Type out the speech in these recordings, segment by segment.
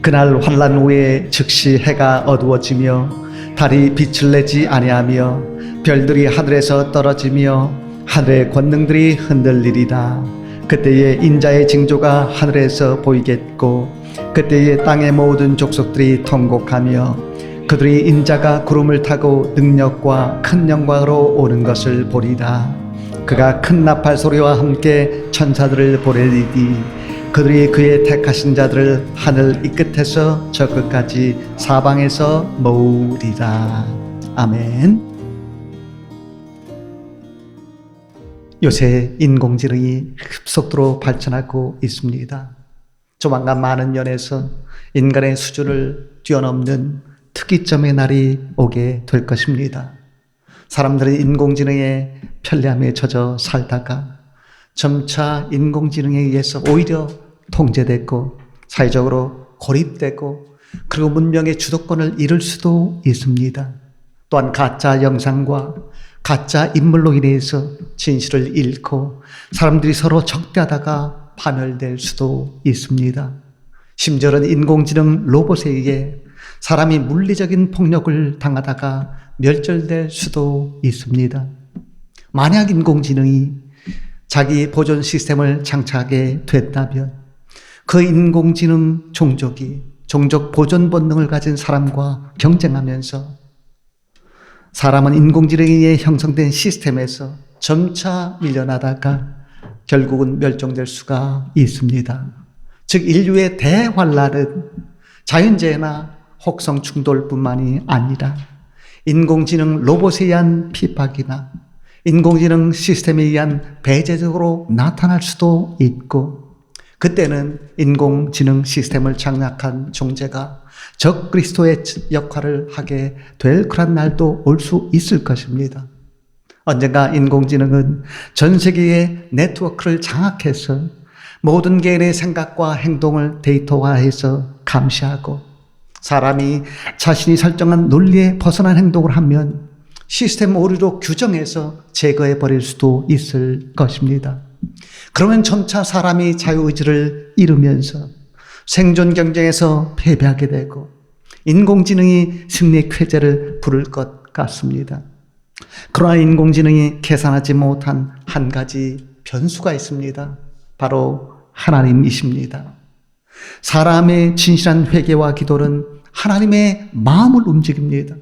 그날 환난 후에 즉시 해가 어두워지며 달이 빛을 내지 아니하며 별들이 하늘에서 떨어지며 하늘의 권능들이 흔들리리라. 그때에 인자의 징조가 하늘에서 보이겠고 그때에 땅의 모든 족속들이 통곡하며 그들이 인자가 구름을 타고 능력과 큰 영광으로 오는 것을 보리라. 그가 큰 나팔 소리와 함께 천사들을 보내리니 그들이 그의 택하신 자들을 하늘 이 끝에서 저 끝까지 사방에서 모으리라. 아멘. 요새 인공지능이 급속도로 발전하고 있습니다. 조만간 많은 면에서 인간의 수준을 뛰어넘는 특이점의 날이 오게 될 것입니다. 사람들은 인공지능의 편리함에 젖어 살다가 점차 인공지능에 의해서 오히려 통제됐고 사회적으로 고립되고 그리고 문명의 주도권을 잃을 수도 있습니다. 또한 가짜 영상과 가짜 인물로 인해서 진실을 잃고 사람들이 서로 적대하다가 파멸될 수도 있습니다. 심지어는 인공지능 로봇에 의해 사람이 물리적인 폭력을 당하다가 멸절될 수도 있습니다. 만약 인공지능이 자기 보존 시스템을 장착하게 됐다면 그 인공지능 종족이 종족 보존 본능을 가진 사람과 경쟁하면서 사람은 인공지능에 의해 형성된 시스템에서 점차 밀려나다가 결국은 멸종될 수가 있습니다. 즉 인류의 대환란은 자연재해나 혹성 충돌뿐만이 아니라 인공지능 로봇에 의한 핍박이나 인공지능 시스템에 의한 배제적으로 나타날 수도 있고 그때는 인공지능 시스템을 장악한 존재가 적그리스도의 역할을 하게 될 그런 날도 올 수 있을 것입니다. 언젠가 인공지능은 전 세계의 네트워크를 장악해서 모든 개인의 생각과 행동을 데이터화해서 감시하고 사람이 자신이 설정한 논리에 벗어난 행동을 하면 시스템 오류로 규정해서 제거해 버릴 수도 있을 것입니다. 그러면 점차 사람이 자유의지를 잃으면서 생존 경쟁에서 패배하게 되고 인공지능이 승리 쾌재를 부를 것 같습니다. 그러나 인공지능이 계산하지 못한 한 가지 변수가 있습니다. 바로 하나님이십니다. 사람의 진실한 회개와 기도는 하나님의 마음을 움직입니다.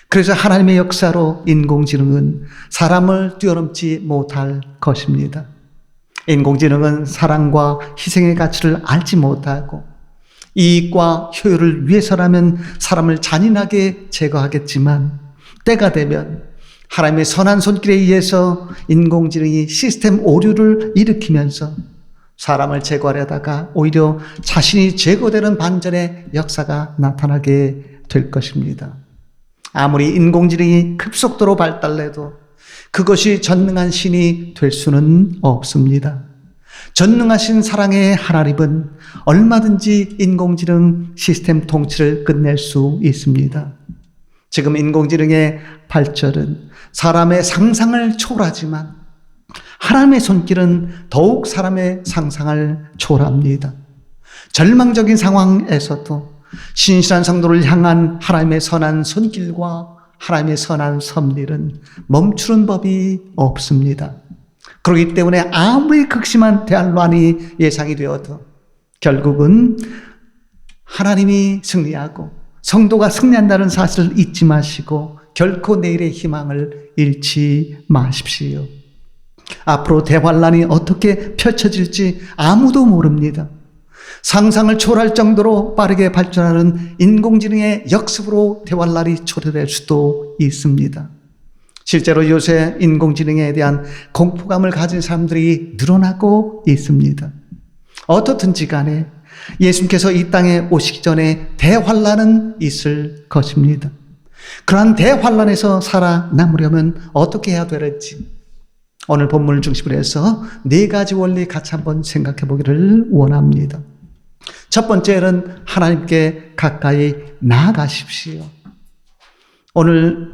그래서 하나님의 역사로 인공지능은 사람을 뛰어넘지 못할 것입니다. 인공지능은 사랑과 희생의 가치를 알지 못하고 이익과 효율을 위해서라면 사람을 잔인하게 제거하겠지만 때가 되면 하나님의 선한 손길에 의해서 인공지능이 시스템 오류를 일으키면서 사람을 제거하려다가 오히려 자신이 제거되는 반전의 역사가 나타나게 될 것입니다. 아무리 인공지능이 급속도로 발달해도 그것이 전능한 신이 될 수는 없습니다. 전능하신 사랑의 하나님은 얼마든지 인공지능 시스템 통치를 끝낼 수 있습니다. 지금 인공지능의 발전은 사람의 상상을 초월하지만 하나님의 손길은 더욱 사람의 상상을 초월합니다. 절망적인 상황에서도 신실한 성도를 향한 하나님의 선한 손길과 하나님의 선한 섭리는 멈추는 법이 없습니다. 그렇기 때문에 아무리 극심한 대환란이 예상이 되어도 결국은 하나님이 승리하고 성도가 승리한다는 사실을 잊지 마시고 결코 내일의 희망을 잃지 마십시오. 앞으로 대환란이 어떻게 펼쳐질지 아무도 모릅니다. 상상을 초월할 정도로 빠르게 발전하는 인공지능의 역습으로 대환란이 초래될 수도 있습니다. 실제로 요새 인공지능에 대한 공포감을 가진 사람들이 늘어나고 있습니다. 어떻든지 간에 예수님께서 이 땅에 오시기 전에 대환란은 있을 것입니다. 그러한 대환란에서 살아남으려면 어떻게 해야 될지 오늘 본문을 중심으로 해서 4가지 원리 같이 한번 생각해 보기를 원합니다. 첫 번째는 하나님께 가까이 나아가십시오. 오늘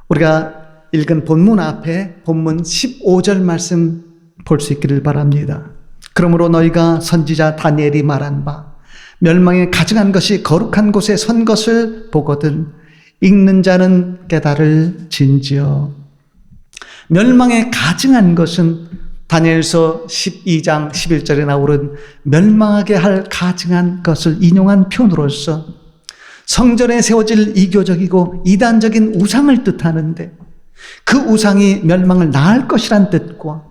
우리가 읽은 본문 앞에 본문 15절 말씀 볼 수 있기를 바랍니다. 그러므로 너희가 선지자 다니엘이 말한 바 멸망에 가증한 것이 거룩한 곳에 선 것을 보거든 읽는 자는 깨달을 진지어. 멸망에 가증한 것은 다니엘서 12장 11절에 나오는 멸망하게 할 가증한 것을 인용한 표현으로서 성전에 세워질 이교적이고 이단적인 우상을 뜻하는데, 그 우상이 멸망을 낳을 것이란 뜻과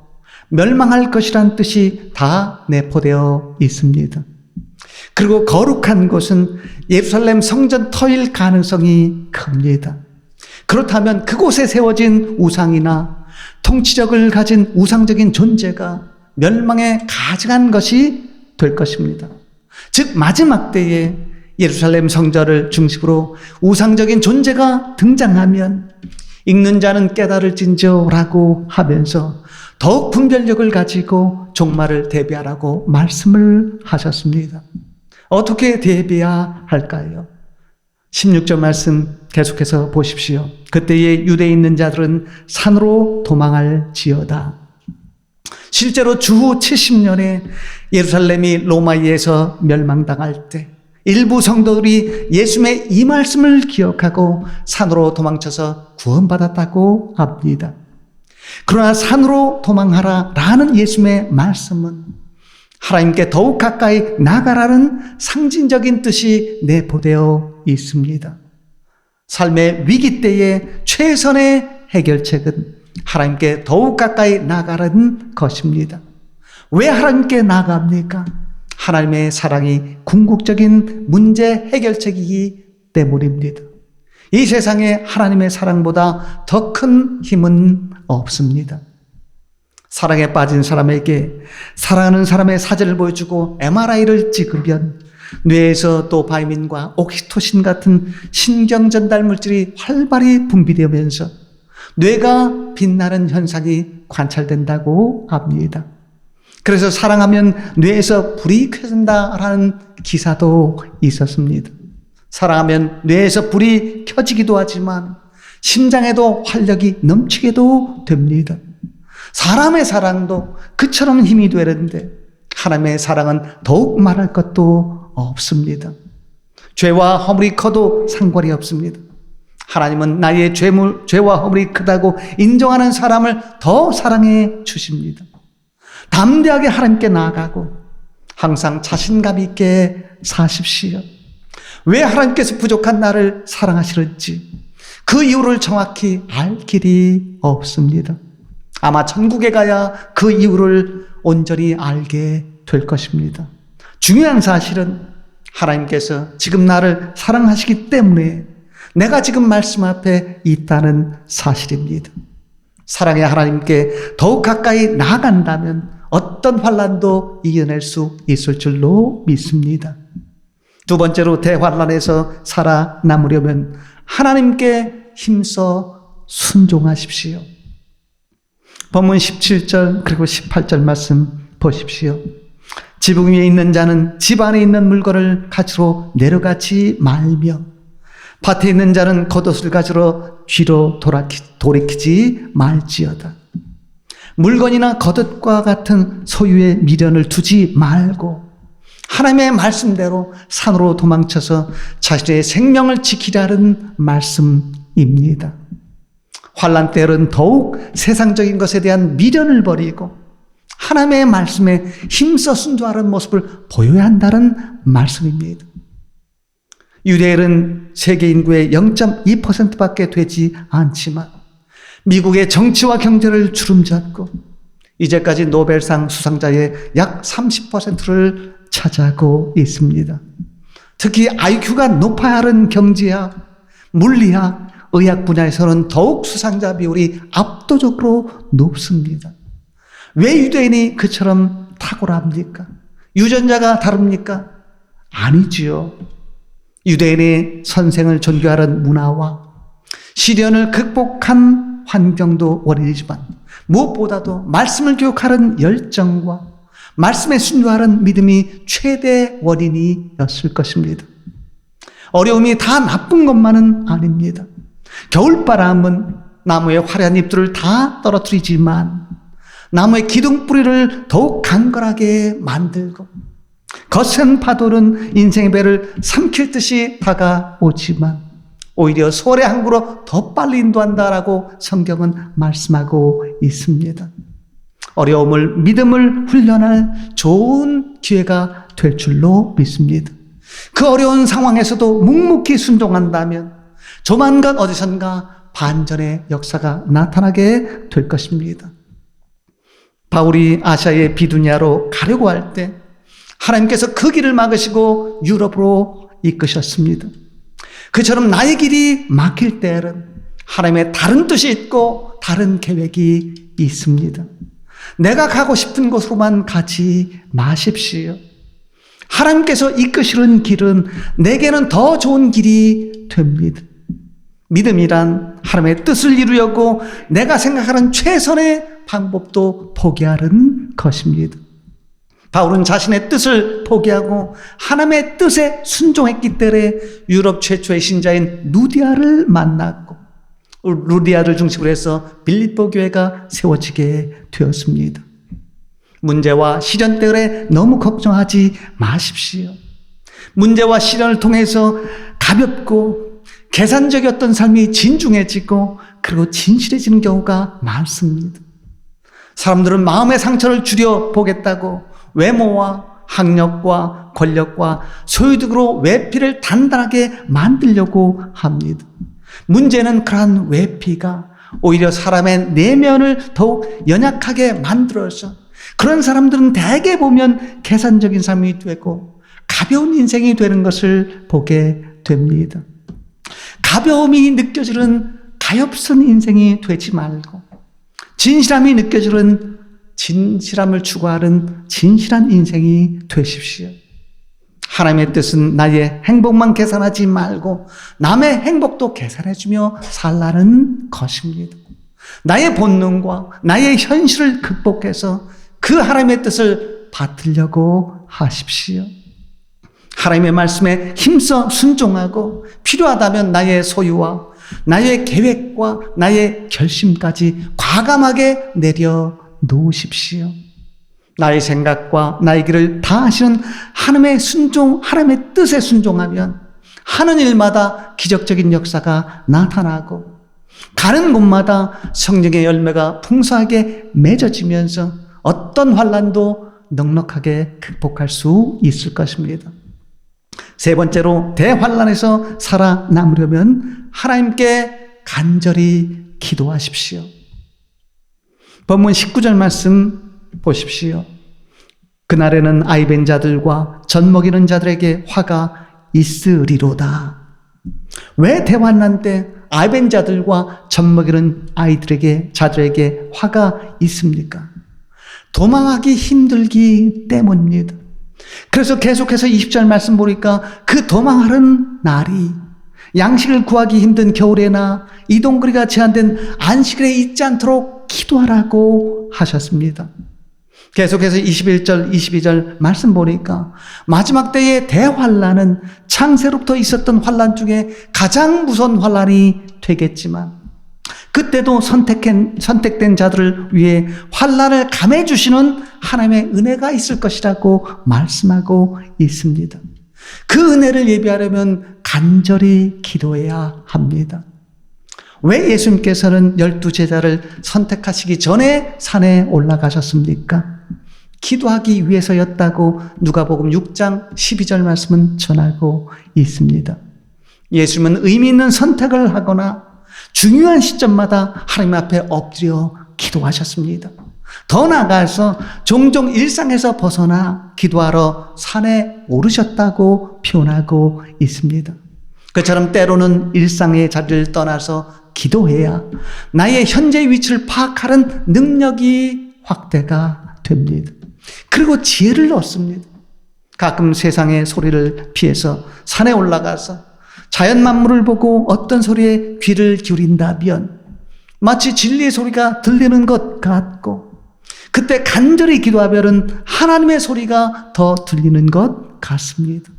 멸망할 것이란 뜻이 다 내포되어 있습니다. 그리고 거룩한 곳은 예루살렘 성전 터일 가능성이 큽니다. 그렇다면 그곳에 세워진 우상이나 통치력을 가진 우상적인 존재가 멸망에 가증한 것이 될 것입니다. 즉 마지막 때에 예루살렘 성전을 중심으로 우상적인 존재가 등장하면 읽는 자는 깨달을진저라고 하면서 더욱 분별력을 가지고 종말을 대비하라고 말씀을 하셨습니다. 어떻게 대비해야 할까요? 16절 말씀 계속해서 보십시오. 그때에 유대에 있는 자들은 산으로 도망할지어다. 실제로 주후 70년에 예루살렘이 로마에 의해서 멸망당할 때 일부 성도들이 예수님의 이 말씀을 기억하고 산으로 도망쳐서 구원받았다고 합니다. 그러나 산으로 도망하라 라는 예수님의 말씀은 하나님께 더욱 가까이 나가라는 상징적인 뜻이 내포되어 있습니다. 삶의 위기 때의 최선의 해결책은 하나님께 더욱 가까이 나가라는 것입니다. 왜 하나님께 나갑니까? 하나님의 사랑이 궁극적인 문제 해결책이기 때문입니다. 이 세상에 하나님의 사랑보다 더 큰 힘은 없습니다. 사랑에 빠진 사람에게 사랑하는 사람의 사진을 보여주고 MRI를 찍으면 뇌에서 도파민과 옥시토신 같은 신경 전달 물질이 활발히 분비되면서 뇌가 빛나는 현상이 관찰된다고 합니다. 그래서 사랑하면 뇌에서 불이 켜진다라는 기사도 있었습니다. 사랑하면 뇌에서 불이 켜지기도 하지만 심장에도 활력이 넘치게도 됩니다. 사람의 사랑도 그처럼 힘이 되는데 하나님의 사랑은 더욱 말할 것도 없습니다. 죄와 허물이 커도 상관이 없습니다. 하나님은 나의 죄와 허물이 크다고 인정하는 사람을 더 사랑해 주십니다. 담대하게 하나님께 나아가고 항상 자신감 있게 사십시오. 왜 하나님께서 부족한 나를 사랑하시는지 그 이유를 정확히 알 길이 없습니다. 아마 천국에 가야 그 이유를 온전히 알게 될 것입니다. 중요한 사실은 하나님께서 지금 나를 사랑하시기 때문에 내가 지금 말씀 앞에 있다는 사실입니다. 사랑의 하나님께 더욱 가까이 나아간다면 어떤 환난도 이겨낼 수 있을 줄로 믿습니다. 두 번째로, 대환난에서 살아남으려면 하나님께 힘써 순종하십시오. 본문 17절 그리고 18절 말씀 보십시오. 지붕 위에 있는 자는 집 안에 있는 물건을 가지러 내려가지 말며 밭에 있는 자는 겉옷을 가지러 뒤로 돌이키지 말지어다. 물건이나 겉옷과 같은 소유의 미련을 두지 말고 하나님의 말씀대로 산으로 도망쳐서 자신의 생명을 지키라는 말씀입니다. 환난 때는 더욱 세상적인 것에 대한 미련을 버리고 하나님의 말씀에 힘써 순종하는 모습을 보여야 한다는 말씀입니다. 유대인은 세계 인구의 0.2%밖에 되지 않지만 미국의 정치와 경제를 주름잡고 이제까지 노벨상 수상자의 약 30%를 차지하고 있습니다. 특히 IQ가 높아야 하는 경제학, 물리학, 의학 분야에서는 더욱 수상자 비율이 압도적으로 높습니다. 왜 유대인이 그처럼 탁월합니까? 유전자가 다릅니까? 아니지요. 유대인의 선생을 존경하는 문화와 시련을 극복한 환경도 원인이지만 무엇보다도 말씀을 교육하는 열정과 말씀에 순종하는 믿음이 최대 원인이었을 것입니다. 어려움이 다 나쁜 것만은 아닙니다. 겨울바람은 나무의 화려한 잎들을 다 떨어뜨리지만 나무의 기둥뿌리를 더욱 강건하게 만들고 거센 파도는 인생의 배를 삼킬 듯이 다가오지만 오히려 소래 항구로 더 빨리 인도한다라고 성경은 말씀하고 있습니다. 어려움을 믿음을 훈련할 좋은 기회가 될 줄로 믿습니다. 그 어려운 상황에서도 묵묵히 순종한다면 조만간 어디선가 반전의 역사가 나타나게 될 것입니다. 바울이 아시아의 비두니아로 가려고 할 때 하나님께서 그 길을 막으시고 유럽으로 이끄셨습니다. 그처럼 나의 길이 막힐 때에는 하나님의 다른 뜻이 있고 다른 계획이 있습니다. 내가 가고 싶은 곳으로만 가지 마십시오. 하나님께서 이끄시는 길은 내게는 더 좋은 길이 됩니다. 믿음이란 하나님의 뜻을 이루려고 내가 생각하는 최선의 방법도 포기하는 것입니다. 바울은 자신의 뜻을 포기하고 하나님의 뜻에 순종했기 때문에 유럽 최초의 신자인 루디아를 만났고 루디아를 중심으로 해서 빌립보 교회가 세워지게 되었습니다. 문제와 시련 때문에 너무 걱정하지 마십시오. 문제와 시련을 통해서 가볍고 계산적이었던 삶이 진중해지고 그리고 진실해지는 경우가 많습니다. 사람들은 마음의 상처를 줄여보겠다고 외모와 학력과 권력과 소유득으로 외피를 단단하게 만들려고 합니다. 문제는 그러한 외피가 오히려 사람의 내면을 더욱 연약하게 만들어서 그런 사람들은 대개 보면 계산적인 삶이 되고 가벼운 인생이 되는 것을 보게 됩니다. 가벼움이 느껴지는 가엾은 인생이 되지 말고 진실함이 느껴지는 진실함을 추구하는 진실한 인생이 되십시오. 하나님의 뜻은 나의 행복만 계산하지 말고 남의 행복도 계산해주며 살라는 것입니다. 나의 본능과 나의 현실을 극복해서 그 하나님의 뜻을 받으려고 하십시오. 하나님의 말씀에 힘써 순종하고 필요하다면 나의 소유와 나의 계획과 나의 결심까지 과감하게 내려놓으십시오. 나의 생각과 나의 길을 다 하시는 하나님의 순종, 하나님의 뜻에 순종하면 하는 일마다 기적적인 역사가 나타나고 가는 곳마다 성령의 열매가 풍성하게 맺어지면서 어떤 환난도 넉넉하게 극복할 수 있을 것입니다. 세 번째로 대환난에서 살아남으려면 하나님께 간절히 기도하십시오. 본문 19절 말씀 보십시오. 그날에는 아이벤 자들과 젖 먹이는 자들에게 화가 있으리로다. 왜 대환난 때 아이벤 자들과 젖 먹이는 자들에게 화가 있습니까? 도망하기 힘들기 때문입니다. 그래서 계속해서 20절 말씀 보니까 그 도망하는 날이 양식을 구하기 힘든 겨울에나 이동거리가 제한된 안식일에 있지 않도록 기도하라고 하셨습니다. 계속해서 21절, 22절 말씀 보니까 마지막 때의 대환란은 창세로부터 있었던 환란 중에 가장 무서운 환란이 되겠지만 그때도 선택된 자들을 위해 환란을 감해 주시는 하나님의 은혜가 있을 것이라고 말씀하고 있습니다. 그 은혜를 예비하려면 간절히 기도해야 합니다. 왜 예수님께서는 12제자를 선택하시기 전에 산에 올라가셨습니까? 기도하기 위해서였다고 누가복음 6장 12절 말씀은 전하고 있습니다. 예수님은 의미 있는 선택을 하거나 중요한 시점마다 하나님 앞에 엎드려 기도하셨습니다. 더 나아가서 종종 일상에서 벗어나 기도하러 산에 오르셨다고 표현하고 있습니다. 그처럼 때로는 일상의 자리를 떠나서 기도해야 나의 현재 위치를 파악하는 능력이 확대가 됩니다. 그리고 지혜를 얻습니다. 가끔 세상의 소리를 피해서 산에 올라가서 자연 만물을 보고 어떤 소리에 귀를 기울인다면 마치 진리의 소리가 들리는 것 같고 그때 간절히 기도하면 하나님의 소리가 더 들리는 것 같습니다.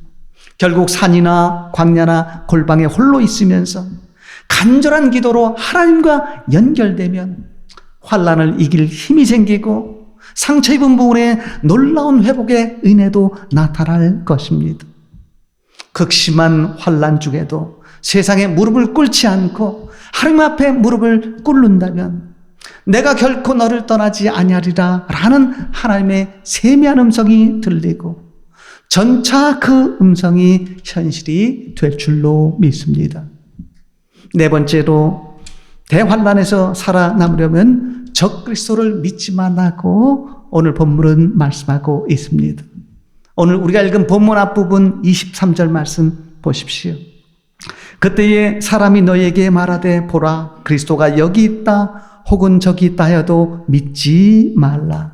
결국 산이나 광야나 골방에 홀로 있으면서 간절한 기도로 하나님과 연결되면 환난을 이길 힘이 생기고 상처 입은 부분에 놀라운 회복의 은혜도 나타날 것입니다. 극심한 환난 중에도 세상에 무릎을 꿇지 않고 하나님 앞에 무릎을 꿇는다면 내가 결코 너를 떠나지 아니하리라 라는 하나님의 세미한 음성이 들리고 전차 그 음성이 현실이 될 줄로 믿습니다. 네 번째로 대환난에서 살아남으려면 적그리스도를 믿지 말라고 오늘 본문은 말씀하고 있습니다. 오늘 우리가 읽은 본문 앞부분 23절 말씀 보십시오. 그때에 사람이 너에게 말하되 보라 그리스도가 여기 있다 혹은 저기 있다 하여도 믿지 말라.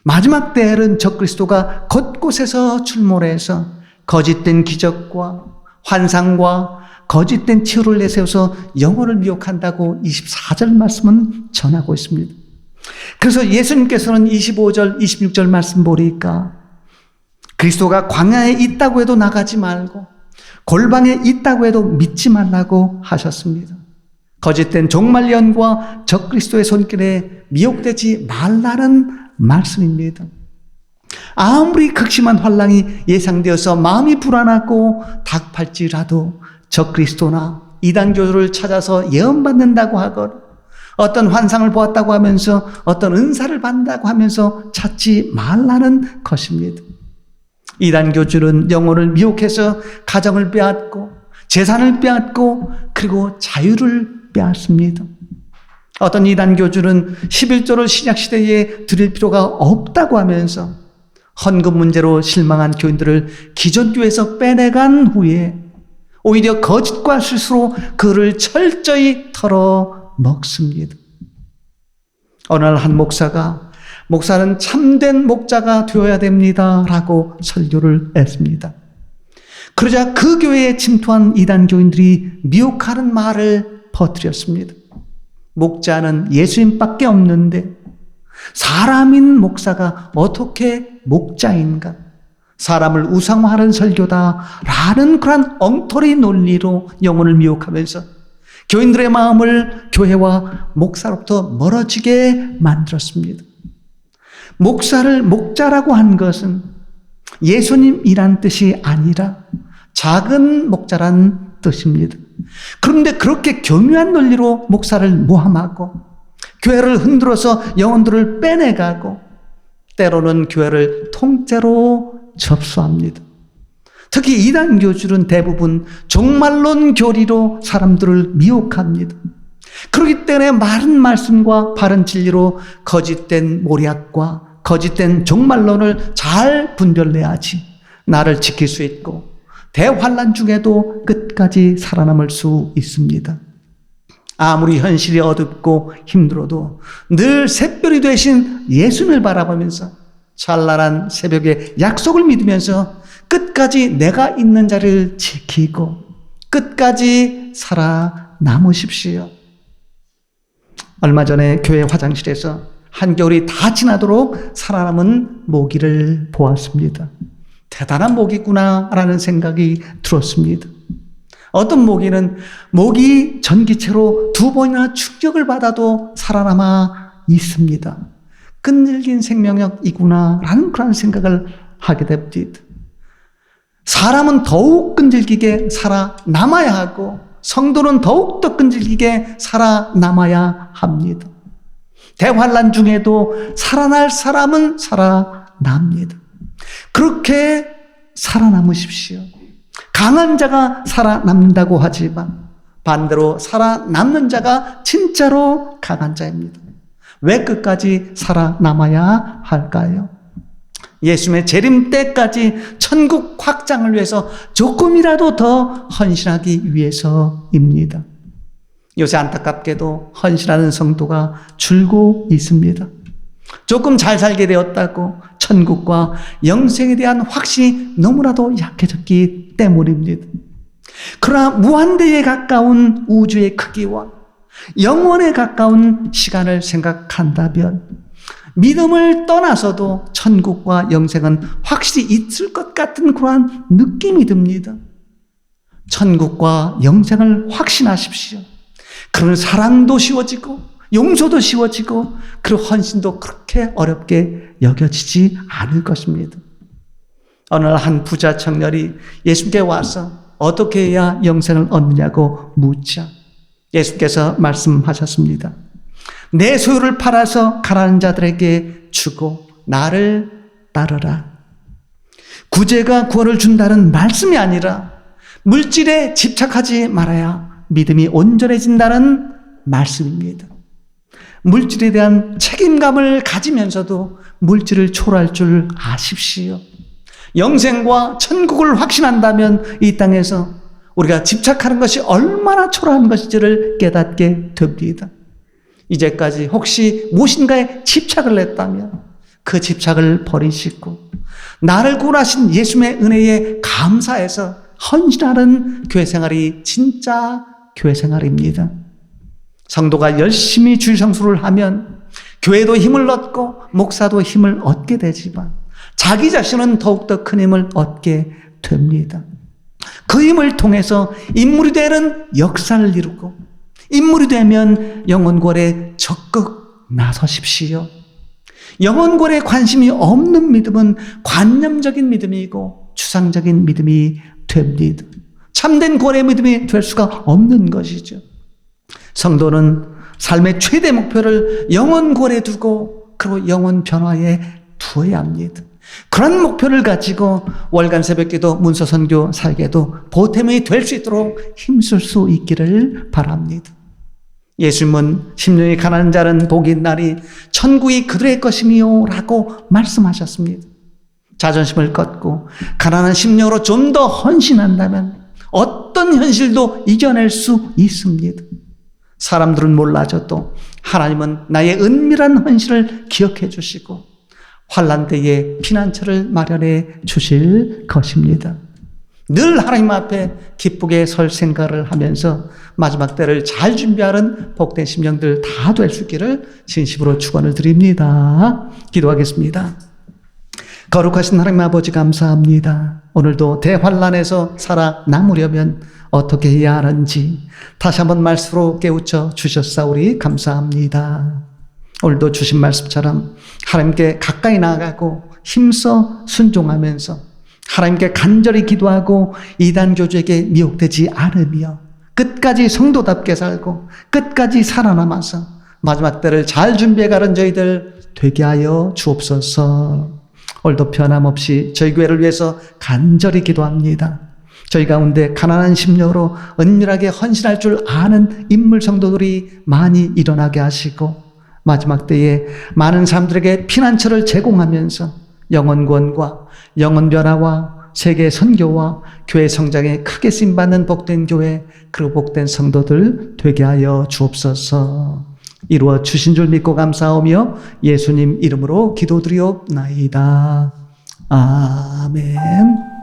마지막 때에는 적그리스도가 곳곳에서 출몰해서 거짓된 기적과 환상과 거짓된 치유를 내세워서 영혼을 미혹한다고 24절 말씀은 전하고 있습니다. 그래서 예수님께서는 25절, 26절 말씀 보니까 그리스도가 광야에 있다고 해도 나가지 말고 골방에 있다고 해도 믿지 말라고 하셨습니다. 거짓된 종말론과 적그리스도의 손길에 미혹되지 말라는 말씀입니다. 아무리 극심한 환난이 예상되어서 마음이 불안하고 닥팔지라도 적그리스도나 이단교를 찾아서 예언받는다고 하거나 어떤 환상을 보았다고 하면서 어떤 은사를 받는다고 하면서 찾지 말라는 것입니다. 이단교주는 영혼을 미혹해서 가정을 빼앗고 재산을 빼앗고 그리고 자유를 빼앗습니다. 어떤 이단교주는 11조를 신약시대에 드릴 필요가 없다고 하면서 헌금 문제로 실망한 교인들을 기존교회에서 빼내간 후에 오히려 거짓과 실수로 그를 철저히 털어 먹습니다. 어느 날 한 목사는 참된 목자가 되어야 됩니다 라고 설교를 했습니다. 그러자 그 교회에 침투한 이단교인들이 미혹하는 말을 퍼뜨렸습니다. 목자는 예수님밖에 없는데 사람인 목사가 어떻게 목자인가? 사람을 우상화하는 설교다라는 그런 엉터리 논리로 영혼을 미혹하면서 교인들의 마음을 교회와 목사로부터 멀어지게 만들었습니다. 목사를 목자라고 한 것은 예수님이란 뜻이 아니라 작은 목자란 뜻입니다. 그런데 그렇게 교묘한 논리로 목사를 모함하고 교회를 흔들어서 영혼들을 빼내가고 때로는 교회를 통째로 접수합니다. 특히 이단교주는 대부분 종말론 교리로 사람들을 미혹합니다. 그렇기 때문에 마른 말씀과 바른 진리로 거짓된 모략과 거짓된 종말론을 잘 분별해야지 나를 지킬 수 있고 대환난 중에도 끝까지 살아남을 수 있습니다. 아무리 현실이 어둡고 힘들어도 늘 샛별이 되신 예수님을 바라보면서 찬란한 새벽의 약속을 믿으면서 끝까지 내가 있는 자리를 지키고 끝까지 살아남으십시오. 얼마 전에 교회 화장실에서 한겨울이 다 지나도록 살아남은 모기를 보았습니다. 대단한 모기구나라는 생각이 들었습니다. 어떤 모기는 모기 전기체로 2번이나 충격을 받아도 살아남아 있습니다. 끈질긴 생명력이구나라는 그런 생각을 하게 됩니다. 사람은 더욱 끈질기게 살아남아야 하고 성도는 더욱더 끈질기게 살아남아야 합니다. 대환난 중에도 살아날 사람은 살아납니다. 그렇게 살아남으십시오. 강한 자가 살아남는다고 하지만 반대로 살아남는 자가 진짜로 강한 자입니다. 왜 끝까지 살아남아야 할까요? 예수님의 재림 때까지 천국 확장을 위해서 조금이라도 더 헌신하기 위해서입니다. 요새 안타깝게도 헌신하는 성도가 줄고 있습니다. 조금 잘 살게 되었다고 천국과 영생에 대한 확신이 너무나도 약해졌기 때문입니다. 그러나 무한대에 가까운 우주의 크기와 영원에 가까운 시간을 생각한다면 믿음을 떠나서도 천국과 영생은 확실히 있을 것 같은 그러한 느낌이 듭니다. 천국과 영생을 확신하십시오. 그런 사랑도 쉬워지고 용서도 쉬워지고 그리고 헌신도 그렇게 어렵게 여겨지지 않을 것입니다. 어느 날 한 부자 청년이 예수님께 와서 어떻게 해야 영생을 얻느냐고 묻자 예수께서 말씀하셨습니다. 내 소유를 팔아서 가난한 자들에게 주고 나를 따르라. 구제가 구원을 준다는 말씀이 아니라 물질에 집착하지 말아야 믿음이 온전해진다는 말씀입니다. 물질에 대한 책임감을 가지면서도 물질을 초월할 줄 아십시오. 영생과 천국을 확신한다면 이 땅에서 우리가 집착하는 것이 얼마나 초라한 것인지를 깨닫게 됩니다. 이제까지 혹시 무엇인가에 집착을 했다면 그 집착을 버리시고 나를 구원하신 예수님의 은혜에 감사해서 헌신하는 교회 생활이 진짜 교회 생활입니다. 성도가 열심히 주일 성수를 하면 교회도 힘을 얻고 목사도 힘을 얻게 되지만 자기 자신은 더욱더 큰 힘을 얻게 됩니다. 그 힘을 통해서 인물이 되는 역사를 이루고 인물이 되면 영혼구원에 적극 나서십시오. 영혼구원에 관심이 없는 믿음은 관념적인 믿음이고 추상적인 믿음이 됩니다. 참된 구원의 믿음이 될 수가 없는 것이죠. 성도는 삶의 최대 목표를 영혼구원에 두고 그리고 영혼 변화에 두어야 합니다. 그런 목표를 가지고 월간 새벽기도 문서선교 사역에도 보탬이 될 수 있도록 힘쓸 수 있기를 바랍니다. 예수님은 심령이 가난한 자는 복이 있나니 천국이 그들의 것이니요 라고 말씀하셨습니다. 자존심을 꺾고 가난한 심령으로 좀 더 헌신한다면 어떤 현실도 이겨낼 수 있습니다. 사람들은 몰라줘도 하나님은 나의 은밀한 헌신을 기억해 주시고 환난 때에 피난처를 마련해 주실 것입니다. 늘 하나님 앞에 기쁘게 설 생각을 하면서 마지막 때를 잘 준비하는 복된 심령들 다 될 수 있기를 진심으로 축원을 드립니다. 기도하겠습니다. 거룩하신 하나님 아버지 감사합니다. 오늘도 대환난에서 살아남으려면 어떻게 해야 하는지 다시 한번 말씀으로 깨우쳐 주셨사오니 감사합니다. 오늘도 주신 말씀처럼 하나님께 가까이 나아가고 힘써 순종하면서 하나님께 간절히 기도하고 이단교주에게 미혹되지 않으며 끝까지 성도답게 살고 끝까지 살아남아서 마지막 때를 잘 준비해가는 저희들 되게 하여 주옵소서. 오늘도 변함없이 저희 교회를 위해서 간절히 기도합니다. 저희 가운데 가난한 심령으로 은밀하게 헌신할 줄 아는 인물 성도들이 많이 일어나게 하시고 마지막 때에 많은 사람들에게 피난처를 제공하면서 영혼구원과 영혼변화와 세계 선교와 교회 성장에 크게 쓰임받는 복된 교회 그리고 복된 성도들 되게 하여 주옵소서. 이루어 주신 줄 믿고 감사하며 예수님 이름으로 기도드리옵나이다. 아멘.